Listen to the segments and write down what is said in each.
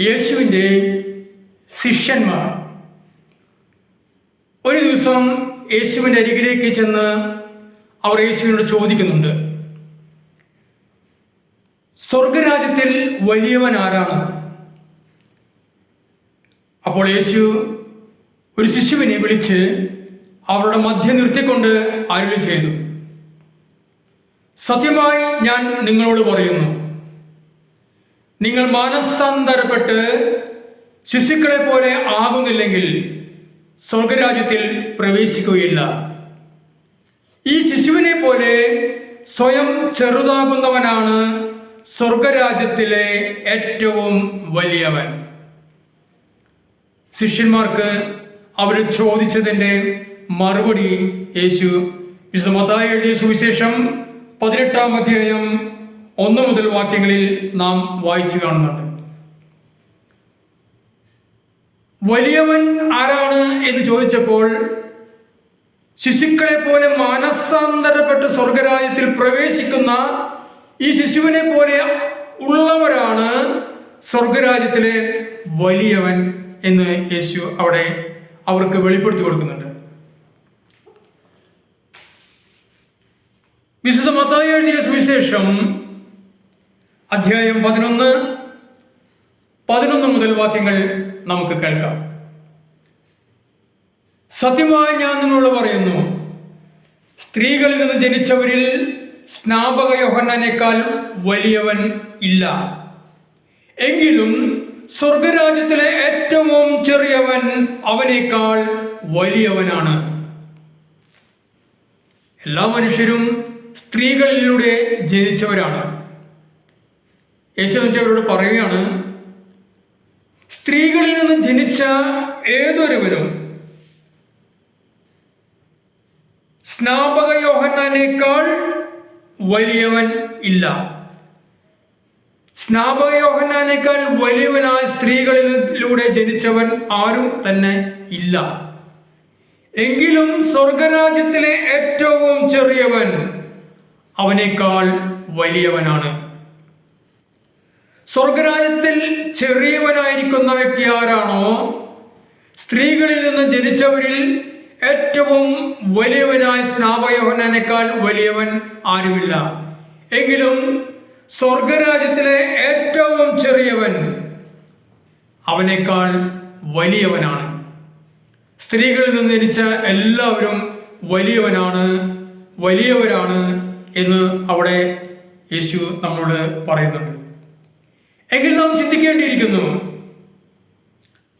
യേശുവിൻ്റെ ശിഷ്യന്മാർ ഒരു ദിവസം യേശുവിൻ്റെ അരികിലേക്ക് ചെന്ന് അവർ യേശുവിനോട് ചോദിക്കുന്നുണ്ട്, സ്വർഗരാജ്യത്തിൽ വലിയവൻ ആരാണ്? അപ്പോൾ യേശു ഒരു ശിശുവിനെ വിളിച്ച് അവരുടെ മധ്യം നിർത്തിക്കൊണ്ട് അരുളി ചെയ്തു, സത്യമായി ഞാൻ നിങ്ങളോട് പറയുന്നു, നിങ്ങൾ മാനസാന്തരപ്പെട്ട് ശിശുക്കളെ പോലെ ആകുന്നില്ലെങ്കിൽ സ്വർഗരാജ്യത്തിൽ പ്രവേശിക്കുകയില്ല. ഈ ശിശുവിനെ പോലെ സ്വയം ചെറുതാകുന്നവനാണ് സ്വർഗരാജ്യത്തിലെ ഏറ്റവും വലിയവൻ. ശിഷ്യന്മാർക്ക് അവർ ചോദിച്ചതിൻ്റെ മറുപടി യേശു വിശുദ്ധ മത്തായി എഴുതിയ സുവിശേഷം 18-ാം അധ്യായം 1 മുതൽ വാക്യങ്ങളിൽ നാം വായിച്ചു കാണുന്നുണ്ട്. വലിയവൻ ആരാണ് എന്ന് ചോദിച്ചപ്പോൾ ശിശുക്കളെ പോലെ മാനസാന്തരപ്പെട്ട് സ്വർഗരാജ്യത്തിൽ പ്രവേശിക്കുന്ന ഈ ശിശുവിനെ പോലെ ഉള്ളവരാണ് സ്വർഗരാജ്യത്തിലെ വലിയവൻ എന്ന് യേശു അവിടെ അവർക്ക് വെളിപ്പെടുത്തി കൊടുക്കുന്നുണ്ട്. വിശുദ്ധ മത്തായി എഴുതിയ സുവിശേഷം അധ്യായം 11 മുതൽ വാക്യങ്ങൾ നമുക്ക് കേൾക്കാം. സത്യമായി ഞാൻ നിങ്ങളോട് പറയുന്നു, സ്ത്രീകളിൽ നിന്ന് ജനിച്ചവരിൽ സ്നാപക യോഹന്നാനേക്കാൾ വലിയവൻ ഇല്ല. എങ്കിലും സ്വർഗരാജ്യത്തിലെ ഏറ്റവും ചെറിയവൻ അവനേക്കാൾ വലിയവനാണ്. എല്ലാ മനുഷ്യരും സ്ത്രീകളിലൂടെ ജനിച്ചവരാണ്. യേശു അവരോട് പറയുകയാണ്, സ്ത്രീകളിൽ നിന്ന് ജനിച്ച ഏതൊരുവരും സ്നാപക യോഹന്നാനേക്കാൾ വലിയവൻ ഇല്ല. സ്നാപക യോഹന്നാനേക്കാൾ വലിയവനായ സ്ത്രീകളിലൂടെ ജനിച്ചവൻ ആരും തന്നെ ഇല്ല. എങ്കിലും സ്വർഗരാജ്യത്തിലെ ഏറ്റവും ചെറിയവൻ അവനേക്കാൾ വലിയവനാണ്. സ്വർഗരാജ്യത്തിൽ ചെറിയവനായിരിക്കുന്ന വ്യക്തി ആരാണോ, സ്ത്രീകളിൽ നിന്ന് ജനിച്ചവരിൽ ഏറ്റവും വലിയവനായ സ്നാപക യോഹന്നാനേക്കാൾ വലിയവൻ ആരുമില്ല. എങ്കിലും സ്വർഗരാജ്യത്തിലെ ഏറ്റവും ചെറിയവൻ അവനേക്കാൾ വലിയവനാണ്. സ്ത്രീകളിൽ നിന്ന് ജനിച്ച എല്ലാവരും വലിയവരാണ് എന്ന് അവിടെ യേശു നമ്മളോട് പറയുന്നുണ്ട്. എങ്കിൽ നാം ചിന്തിക്കേണ്ടിയിരിക്കുന്നു,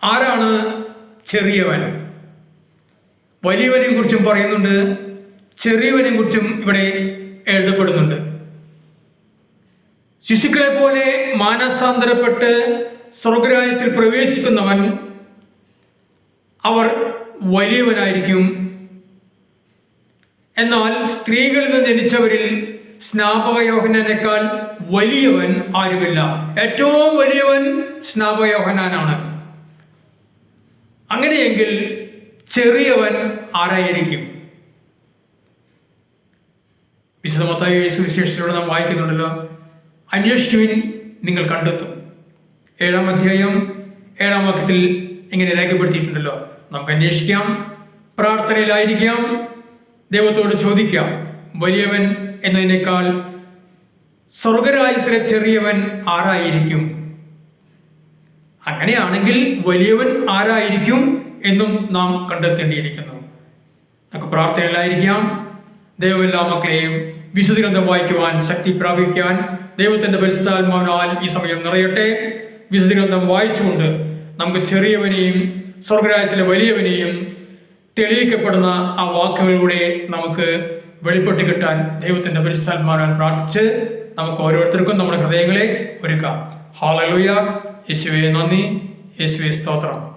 ആരാണ് ചെറിയവൻ? വലിയവനെ കുറിച്ചും പറയുന്നുണ്ട്, ചെറിയവനെ കുറിച്ചും ഇവിടെ എഴുതപ്പെടുന്നുണ്ട്. ശിശുക്കളെ പോലെ മാനസാന്തരപ്പെട്ട് സ്വർഗരാജ്യത്തിൽ പ്രവേശിക്കുന്നവൻ അവർ വലിയവനായിരിക്കും. എന്നാൽ സ്ത്രീകളിൽ നിന്ന് ജനിച്ചവരിൽ സ്നാപക യോഹന്നാനേക്കാൾ വലിയവൻ ആരുമില്ല. ഏറ്റവും വലിയവൻ സ്നാപക യോഹന്നാനാണ്. അങ്ങനെയെങ്കിൽ ചെറിയവൻ ആരായിരിക്കും? വിശുദ്ധ മത്തായി സുവിശേഷത്തിലൂടെ നാം വായിക്കുന്നുണ്ടല്ലോ, അന്വേഷിക്കുവിൻ നിങ്ങൾ കണ്ടെത്തും. 7-ാം അധ്യായം 7-ാം വാക്യത്തിൽ ഇങ്ങനെ രേഖപ്പെടുത്തിയിട്ടുണ്ടല്ലോ. നമുക്ക് അന്വേഷിക്കാം, പ്രാർത്ഥനയിലായിരിക്കാം, ദൈവത്തോട് ചോദിക്കാം. വലിയവൻ എന്നതിനേക്കാൾ സ്വർഗരാജ്യത്തിലെ ചെറിയവൻ ആരായിരിക്കും? അങ്ങനെയാണെങ്കിൽ വലിയവൻ ആരായിരിക്കും എന്നും നാം കണ്ടെത്തേണ്ടിയിരിക്കുന്നു. നമുക്ക് പ്രാർത്ഥനയിലായിരിക്കാം. ദൈവം എല്ലാ മക്കളെയും വിശുദ്ധ ഗ്രന്ഥം വായിക്കുവാൻ ശക്തി പ്രാപിക്കാൻ ദൈവത്തിന്റെ പരിശുദ്ധാത്മാവിനാൽ ഈ സമയം നിറയട്ടെ. വിശുദ്ധ ഗ്രന്ഥം വായിച്ചുകൊണ്ട് നമുക്ക് ചെറിയവനെയും സ്വർഗരാജ്യത്തിലെ വലിയവനെയും തെളിയിക്കപ്പെടുന്ന ആ വാക്കുകളിലൂടെ നമുക്ക് വെളിപ്പെട്ട് കിട്ടാൻ ദൈവത്തിന്റെ പരിശുദ്ധാത്മാവിനാൽ പ്രാർത്ഥിച്ച് നമുക്ക് ഓരോരുത്തർക്കും നമ്മുടെ ഹൃദയങ്ങളെ ഒരുക്കാം. ഹല്ലേലൂയ. യേശുവേ നന്ദി, യേശുവേ സ്തോത്രം.